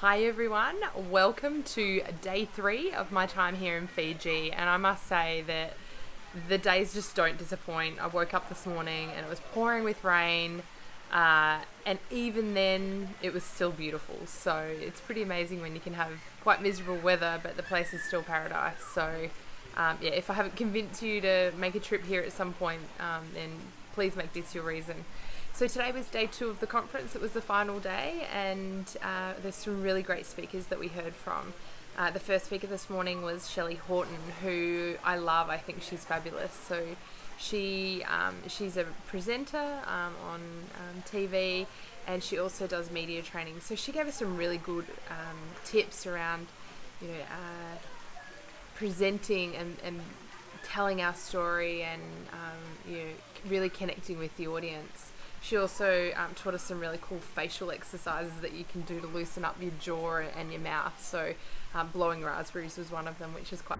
Hi everyone, welcome to day 3 of my time here in Fiji, and I must say that the days just don't disappoint. I woke up this morning and it was pouring with rain, and even then it was still beautiful. So it's pretty amazing when you can have quite miserable weather but the place is still paradise. So if I haven't convinced you to make a trip here at some point, then please make this your reason. So today was day 2 of the conference. It was the final day, and there's some really great speakers that we heard from. The first speaker this morning was Shelley Horton, who I love. I think she's fabulous. So she's a presenter on TV, and she also does media training. So she gave us some really good tips around, presenting and telling our story, and really connecting with the audience. She also taught us some really cool facial exercises that you can do to loosen up your jaw and your mouth. So blowing raspberries was one of them, which is quite...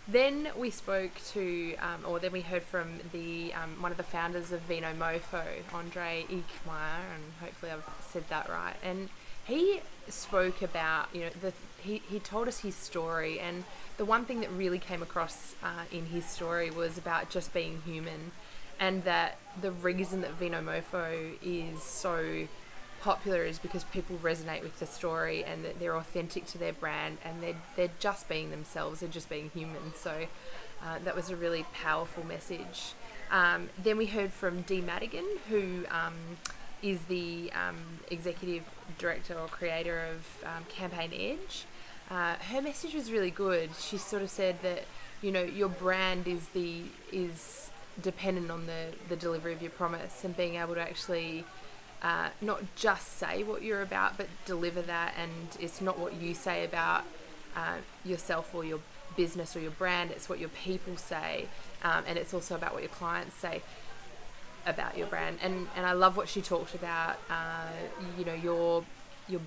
Then we spoke to, then we heard from the one of the founders of Vino Mofo, Andre Eichmeyer, and hopefully I've said that right. And he spoke about, he told us his story, and the one thing that really came across in his story was about just being human, and that the reason that Vino Mofo is so popular is because people resonate with the story, and that they're authentic to their brand, and they're just being themselves, they're just being human. So that was a really powerful message. Then we heard from Dee Madigan, who is the executive director or creator of Campaign Edge. Her message was really good. She sort of said that your brand is dependent on the delivery of your promise, and being able to actually not just say what you're about, but deliver that. And it's not what you say about yourself or your business or your brand, it's what your people say, and it's also about what your clients say about your brand. And I love what she talked about. Your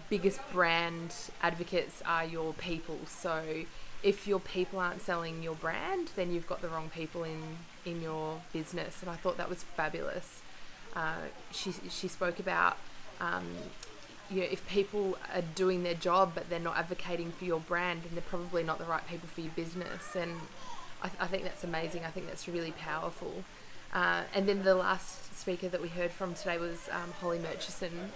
biggest brand advocates are your people. So if your people aren't selling your brand, then you've got the wrong people in your business. And I thought that was fabulous. She spoke about if people are doing their job but they're not advocating for your brand, then they're probably not the right people for your business. And I think that's amazing. I think that's really powerful. And then the last speaker that we heard from today was Holly Murchison,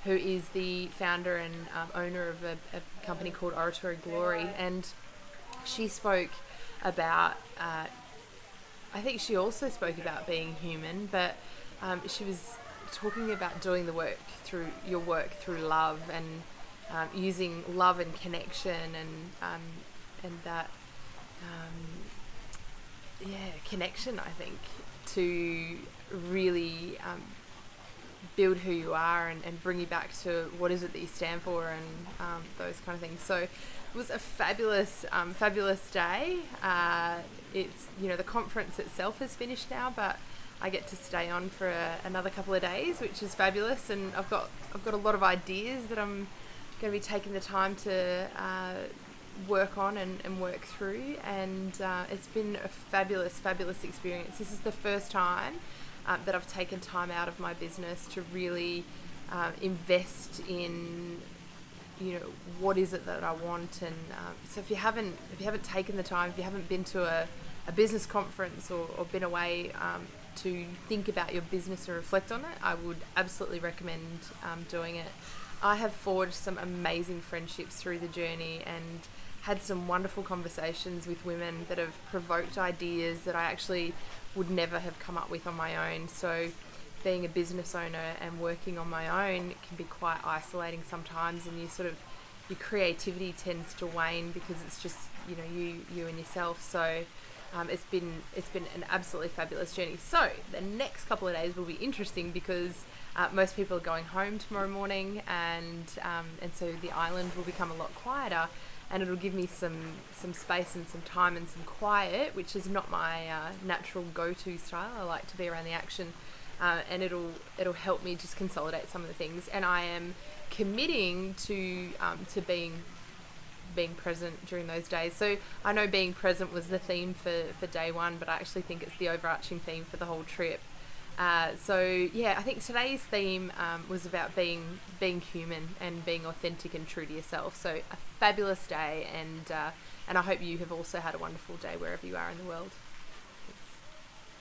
who is the founder and owner of a company called Oratory Glory. And she spoke about, I think she also spoke about being human, but she was talking about doing the work through love, and using love and connection, and that connection, I think, to really build who you are, and bring you back to what is it that you stand for, and those kind of things. So it was a fabulous day. It's the conference itself is finished now, but I get to stay on for another couple of days, which is fabulous. And I've got a lot of ideas that I'm going to be taking the time to work on and work through. And it's been a fabulous experience. This is the first time that I've taken time out of my business to really invest in what is it that I want. And so if you haven't taken the time, if you haven't been to a business conference or been away to think about your business and reflect on it, I would absolutely recommend doing it. I have forged some amazing friendships through the journey, and had some wonderful conversations with women that have provoked ideas that I actually would never have come up with on my own. So being a business owner and working on my own, it can be quite isolating sometimes, and your creativity tends to wane because it's just you and yourself. So it's been an absolutely fabulous journey. So the next couple of days will be interesting because most people are going home tomorrow morning, and so the island will become a lot quieter, and it'll give me some space and some time and some quiet, which is not my natural go-to style. I like to be around the action. and it'll help me just consolidate some of the things. And I am committing to being present during those days. So I know being present was the theme for day one, but I actually think it's the overarching theme for the whole trip. So yeah, I think today's theme was about being human and being authentic and true to yourself. So a fabulous day, and I hope you have also had a wonderful day wherever you are in the world.